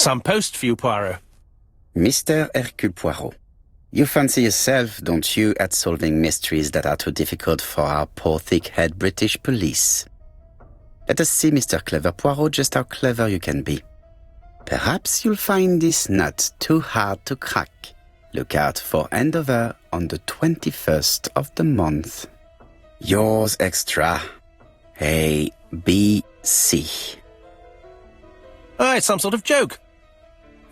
Some post for you, Poirot. Mr. Erküll Pуаро, you fancy yourself, don't you, at solving mysteries that are too difficult for our poor thick-head British police. Let us see, Mr. Clever Poirot, just how clever you can be. Perhaps you'll find this nut too hard to crack. Look out for handover on the 21st of the month. Yours extra. A, B, C. Oh, it's some sort of joke.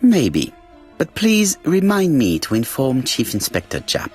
Maybe. But please remind me to inform Chief Inspector Japp.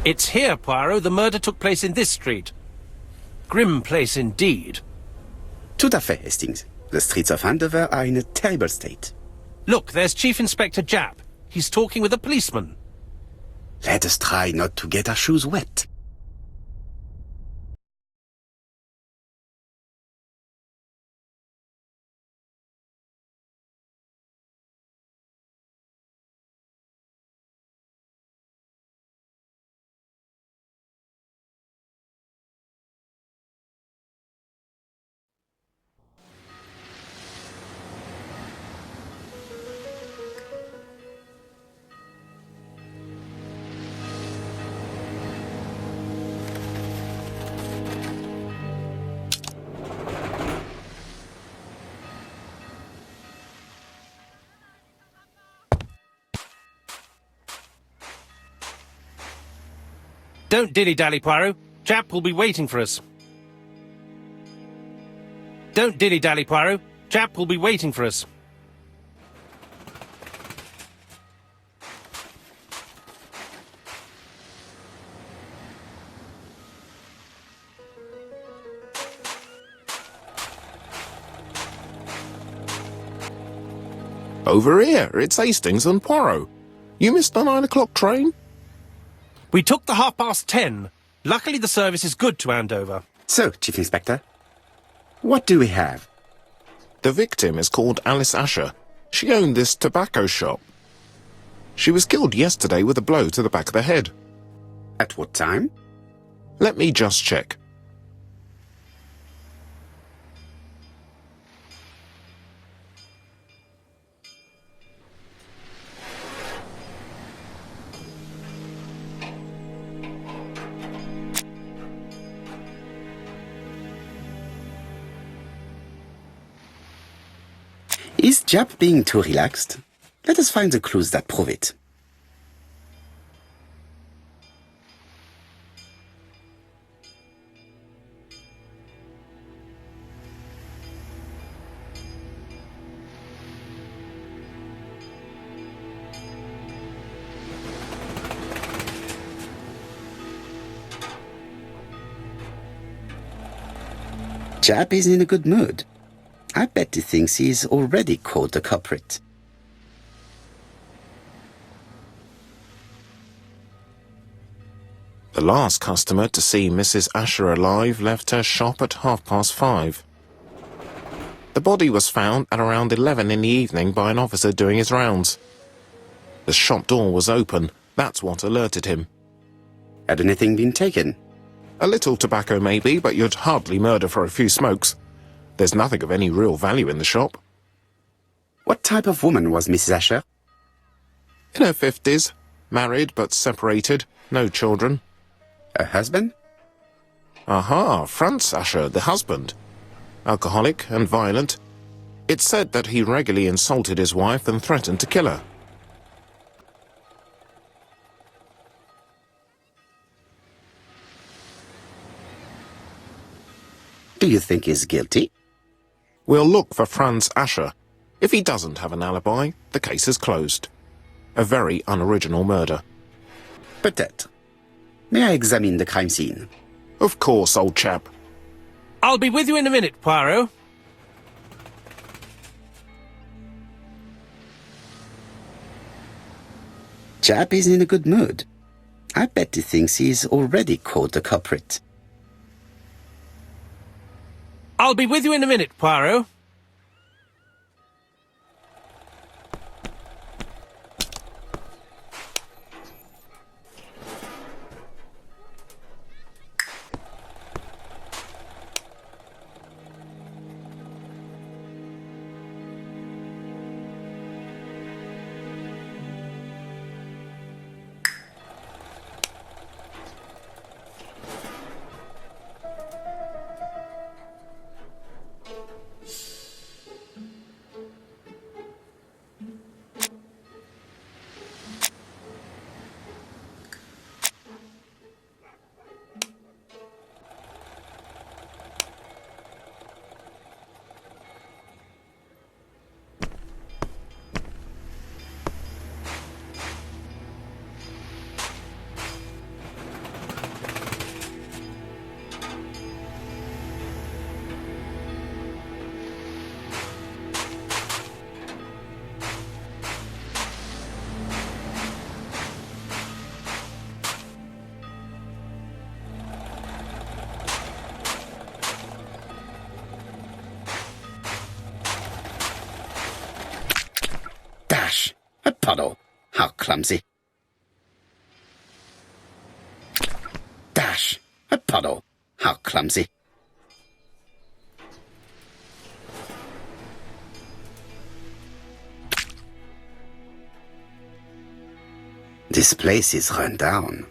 It's here, Poirot. The murder took place in this street. Grim place indeed. Tout à fait, Hastings. The streets of Andover are in a terrible state. Look, there's Chief Inspector Japp. He's talking with a policeman. Let us try not to get our shoes wet. Don't dilly-dally, Poirot. Japp will be waiting for us. Don't dilly-dally, Poirot. Japp will be waiting for us. Over here, it's Hastings and Poirot. You missed the 9 o'clock train? We took the 10:30. Luckily the service is good to Andover. So, Chief Inspector, what do we have? The victim is called Alice Asher. She owned this tobacco shop. She was killed yesterday with a blow to the back of the head. At what time? Let me just check. Is Japp being too relaxed? Let us find the clues that prove it. Japp is in a good mood. I bet he thinks he's already caught the culprit. The last customer to see Mrs. Asher alive left her shop at 5:30. The body was found at around 11 in the evening by an officer doing his rounds. The shop door was open. That's what alerted him. Had anything been taken? A little tobacco maybe, but you'd hardly murder for a few smokes. There's nothing of any real value in the shop. What type of woman was Mrs. Asher? In her 50s, married but separated, no children. Her husband? Aha, Franz Asher, the husband. alcoholic and violent. It's said that he regularly insulted his wife and threatened to kill her. Do you think he's guilty? We'll look for Franz Ascher. If he doesn't have an alibi, the case is closed. A very unoriginal murder. Peut-être. May I examine the crime scene? Of course, old chap. I'll be with you in a minute, Poirot. Chap is in a good mood. I bet he thinks he's already caught the culprit. I'll be with you in a minute, Poirot. Dash! A puddle. How clumsy. Dash! A puddle. How clumsy. This place is run down.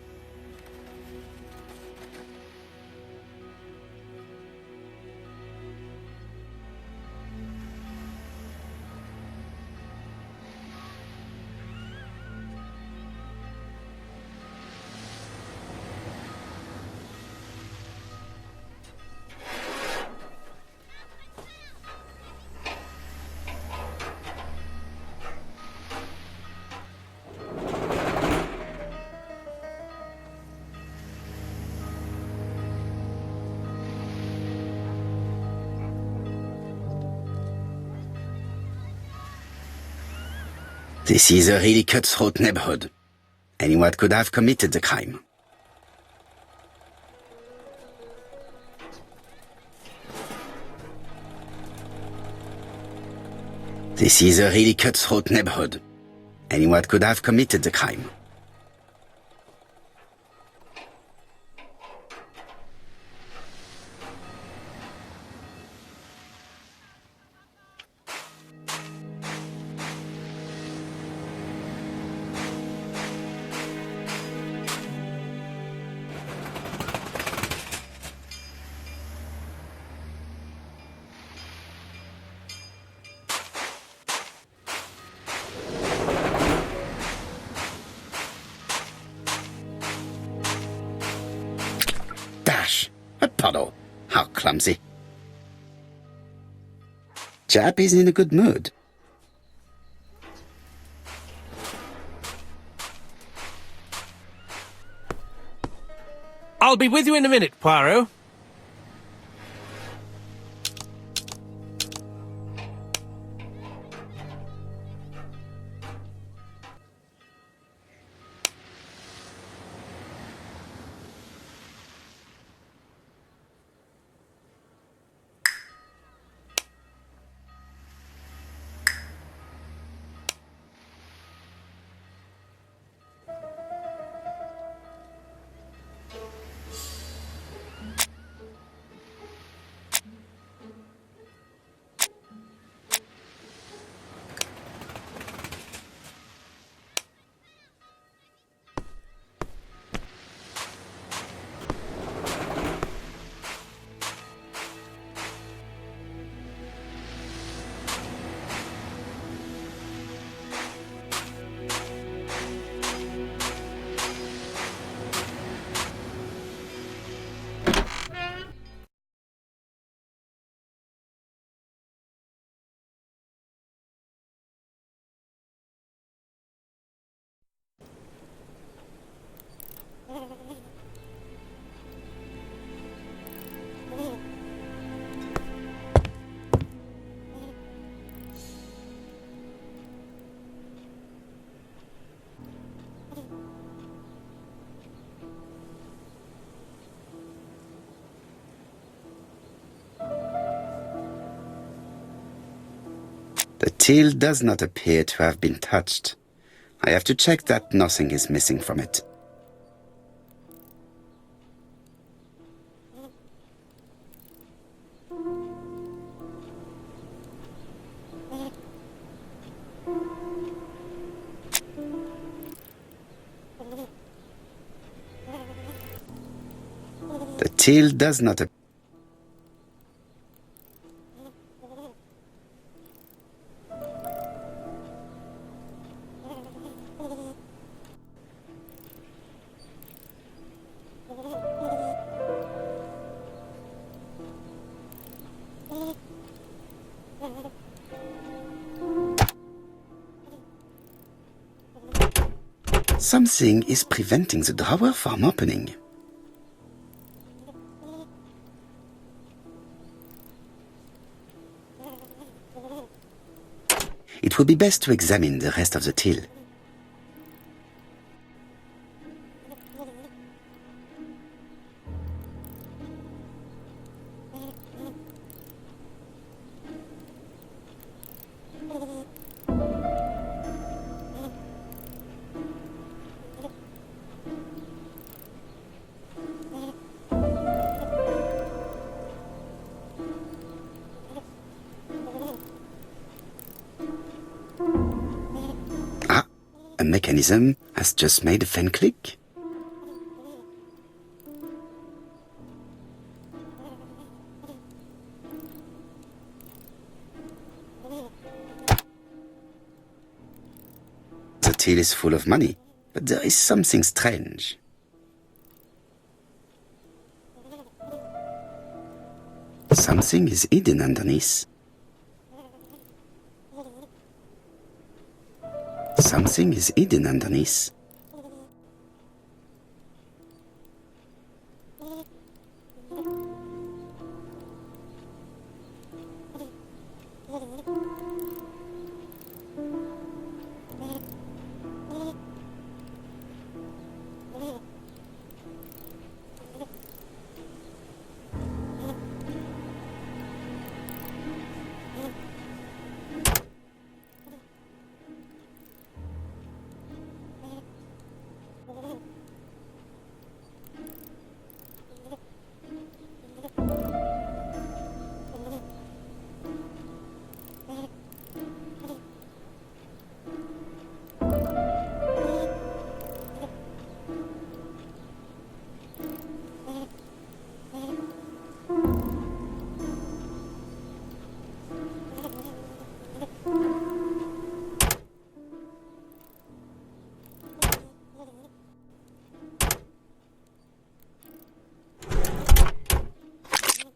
This is a really cutthroat neighborhood. Anyone could have committed the crime. This is a really cutthroat neighborhood. Anyone could have committed the crime. Dash! A puddle. How clumsy. Chap is in a good mood. I'll be with you in a minute, Poirot. till does not appear to have been touched. I have to check that nothing is missing from it. The till does not appear. Something is preventing the drawer from opening. It would be best to examine the rest of the till. A mechanism has just made a fan click. The till is full of money, but there is something strange. Something is hidden underneath. Something is hidden underneath.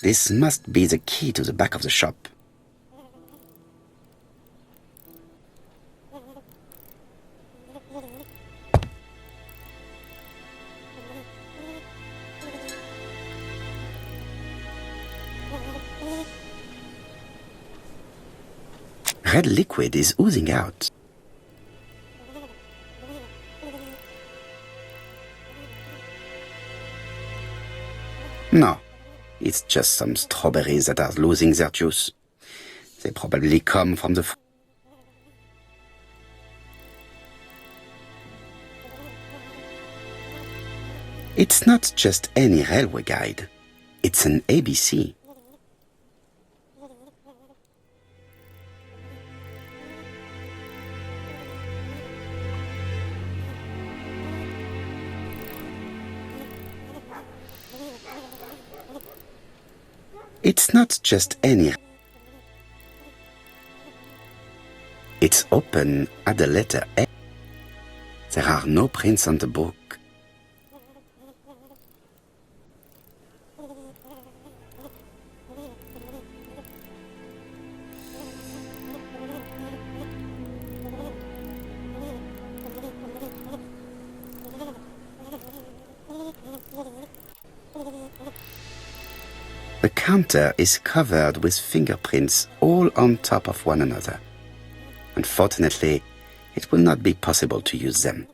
This must be the key to the back of the shop. Red liquid is oozing out. No. It's just some strawberries that are losing their juice. They probably come from the... It's not just any railway guide. It's an ABC. It's not just any... It's open at the letter A. There are no prints on the book. The counter is covered with fingerprints all on top of one another. Unfortunately, it will not be possible to use them.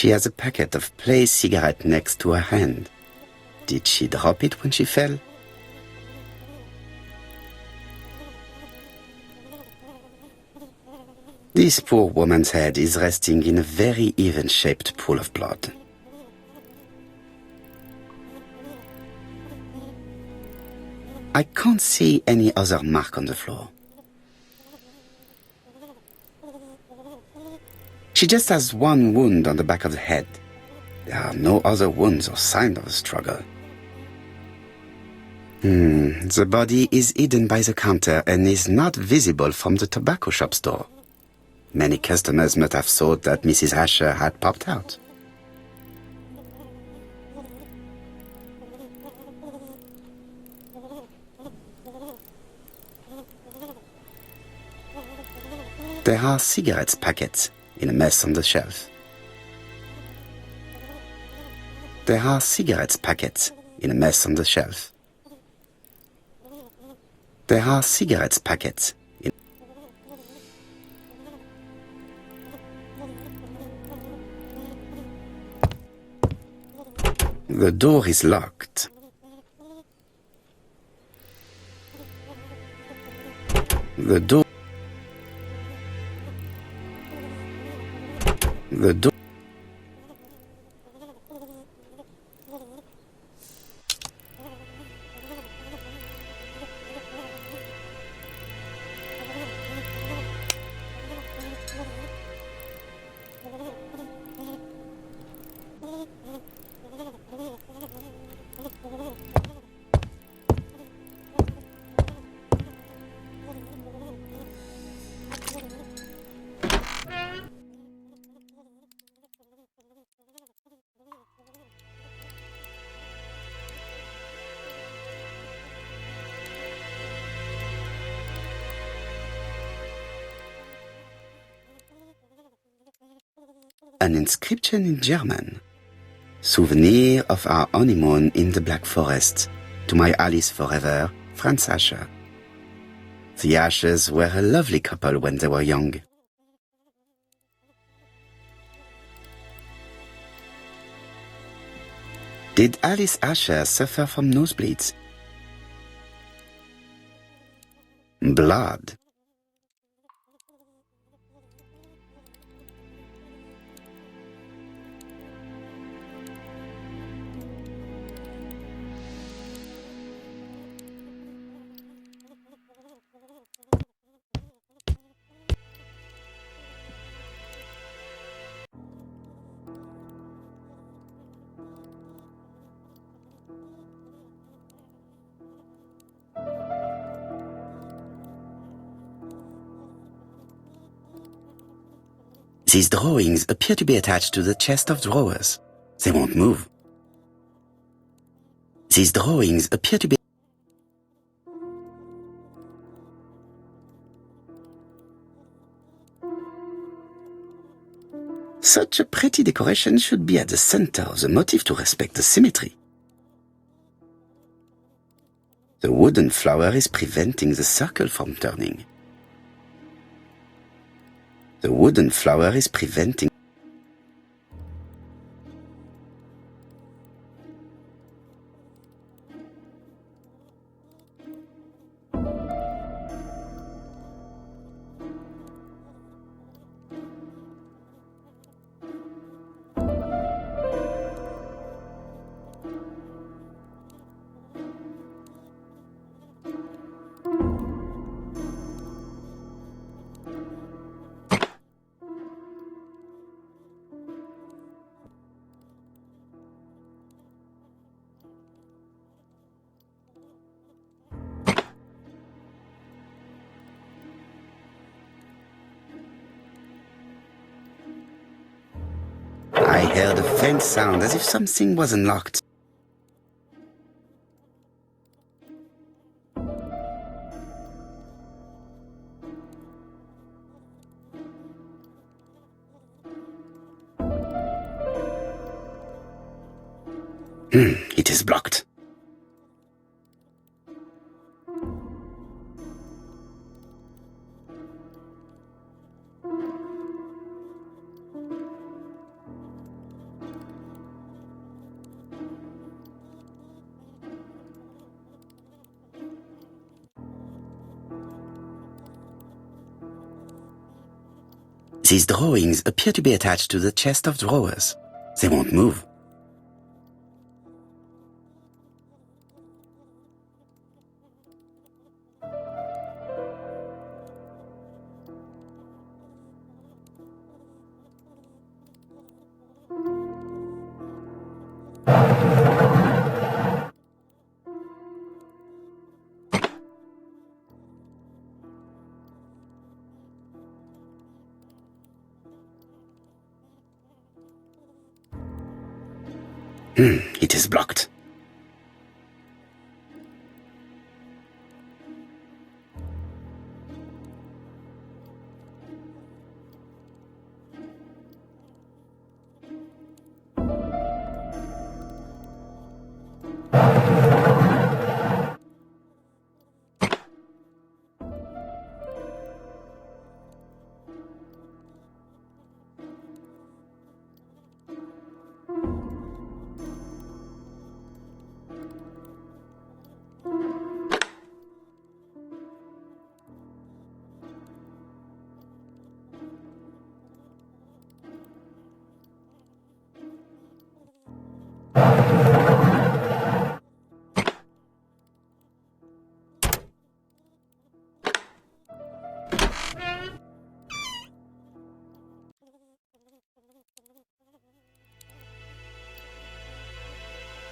She has a packet of placed cigarette next to her hand. Did she drop it when she fell? This poor woman's head is resting in a very even-shaped pool of blood. I can't see any other mark on the floor. She just has one wound on the back of the head. There are no other wounds or signs of a struggle. The body is hidden by the counter and is not visible from the tobacco shop's door. Many customers must have thought that Mrs. Asher had popped out. There are cigarette packets in a mess on the shelf. There are cigarette packets in a mess on the shelf. There are cigarette packets in... The door is locked. The door... The door... An inscription in German. Souvenir of our honeymoon in the Black Forest. To my Alice forever, Franz Asher. The Ashers were a lovely couple when they were young. Did Alice Asher suffer from nosebleeds? Blood. These drawings appear to be attached to the chest of drawers. They won't move. These drawings appear to be... Such a pretty decoration should be at the center of the motif to respect the symmetry. The wooden flower is preventing the circle from turning. The wooden flower is preventing... I heard a faint sound as if something was unlocked. It is blocked. These drawings appear to be attached to the chest of drawers. They won't move. It is blocked.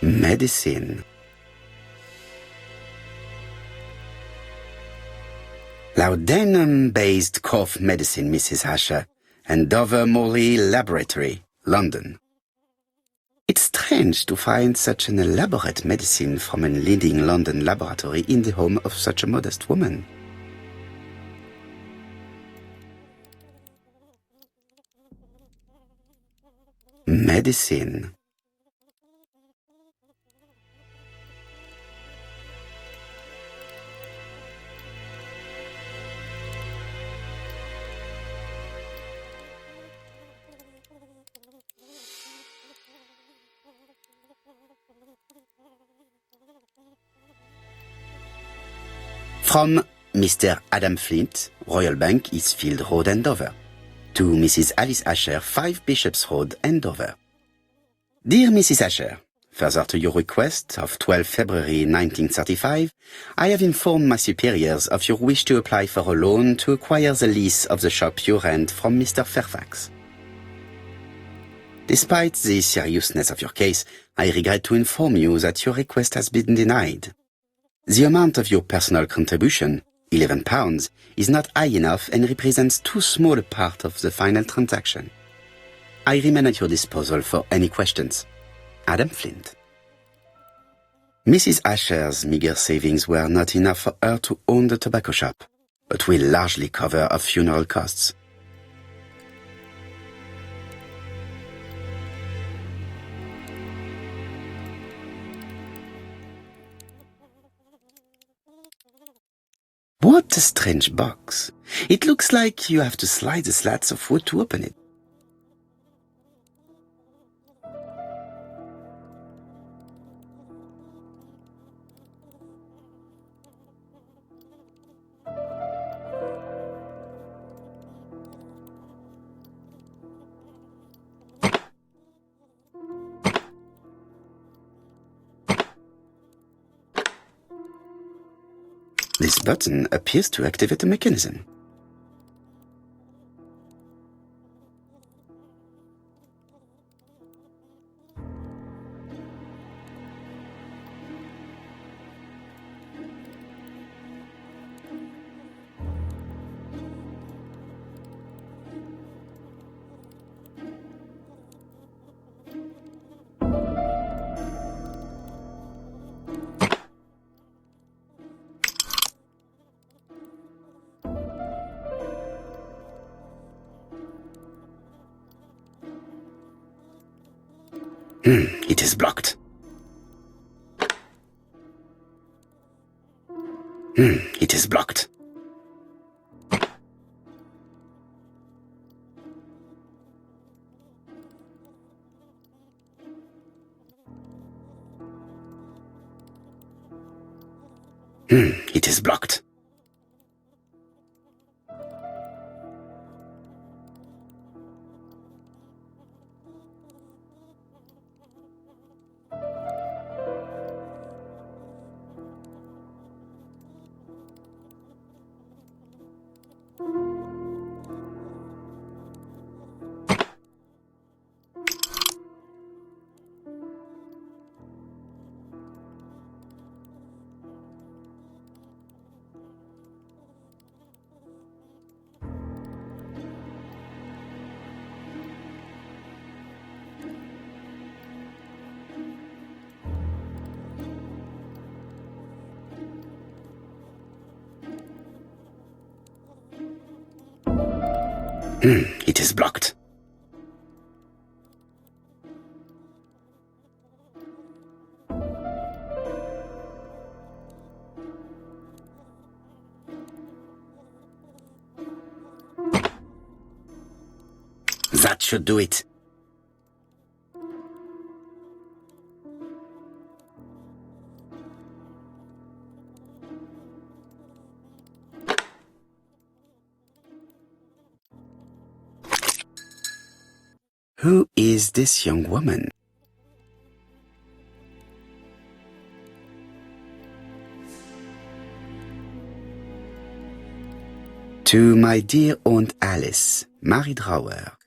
Medicine. Laudanum-based cough medicine, Mrs. Asher, and Dover Morley Laboratory, London. It's strange to find such an elaborate medicine from a leading London laboratory in the home of such a modest woman. Medicine. From Mr. Adam Flint, Royal Bank, Eastfield Road, Andover, to Mrs. Alice Asher, 5 Bishops Road, Andover. Dear Mrs. Asher, further to your request of 12 February 1935, I have informed my superiors of your wish to apply for a loan to acquire the lease of the shop you rent from Mr. Fairfax. Despite the seriousness of your case, I regret to inform you that your request has been denied. The amount of your personal contribution, £11, is not high enough and represents too small a part of the final transaction. I remain at your disposal for any questions. Adam Flint. Mrs. Asher's meager savings were not enough for her to own the tobacco shop, but will largely cover her funeral costs. What a strange box. It looks like you have to slide the slats of wood to open it. This button appears to activate a mechanism. It is blocked. It is blocked. It is blocked. It is blocked. That should do it. Who is this young woman? To my dear Aunt Alice, Mary Drawer.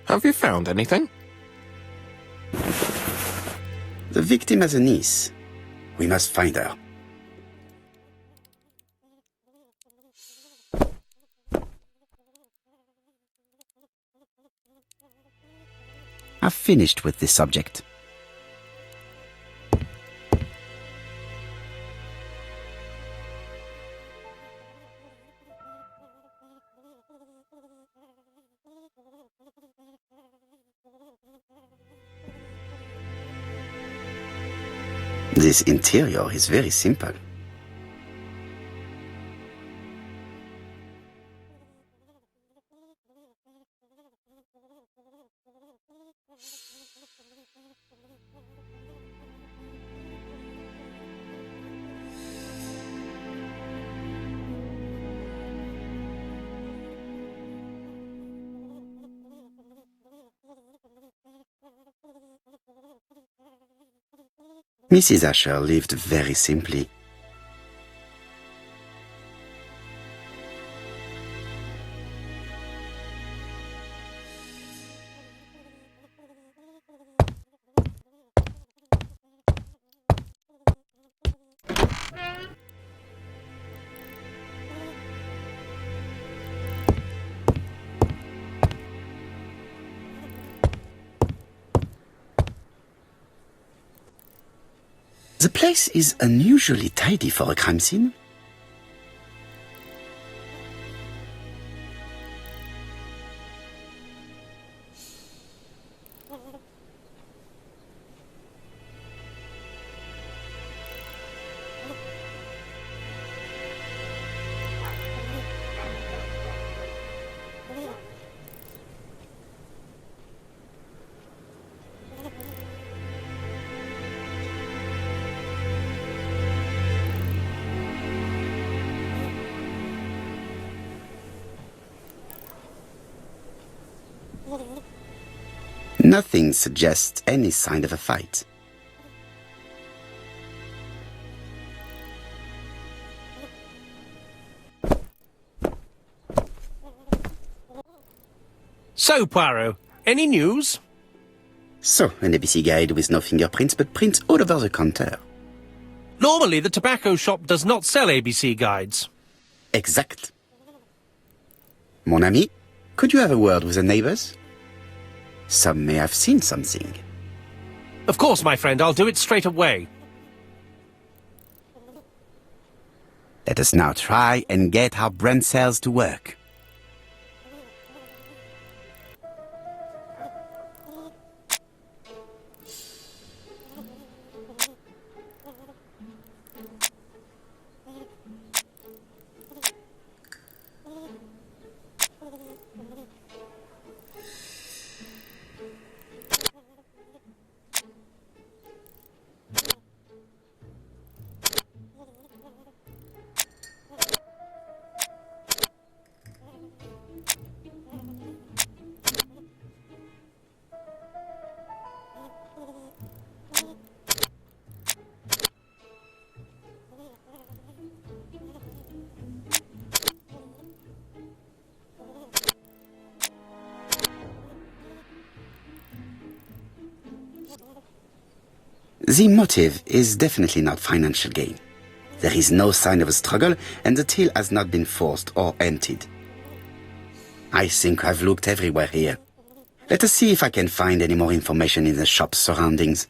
Have you found anything? The victim has a niece. We must find her. I've finished with this subject. This interior is very simple. Mrs. Asher lived very simply. The place is unusually tidy for a crime scene. Nothing suggests any sign of a fight. So, Poirot, any news? So, an ABC guide with no fingerprints but prints all over the counter. Normally, the tobacco shop does not sell ABC guides. Exact. Mon ami, could you have a word with the neighbors? Some may have seen something. Of course, my friend, I'll do it straight away. Let us now try and get our brain cells to work. The motive is definitely not financial gain. There is no sign of a struggle, and the till has not been forced or emptied. I think I've looked everywhere here. Let us see if I can find any more information in the shop's surroundings.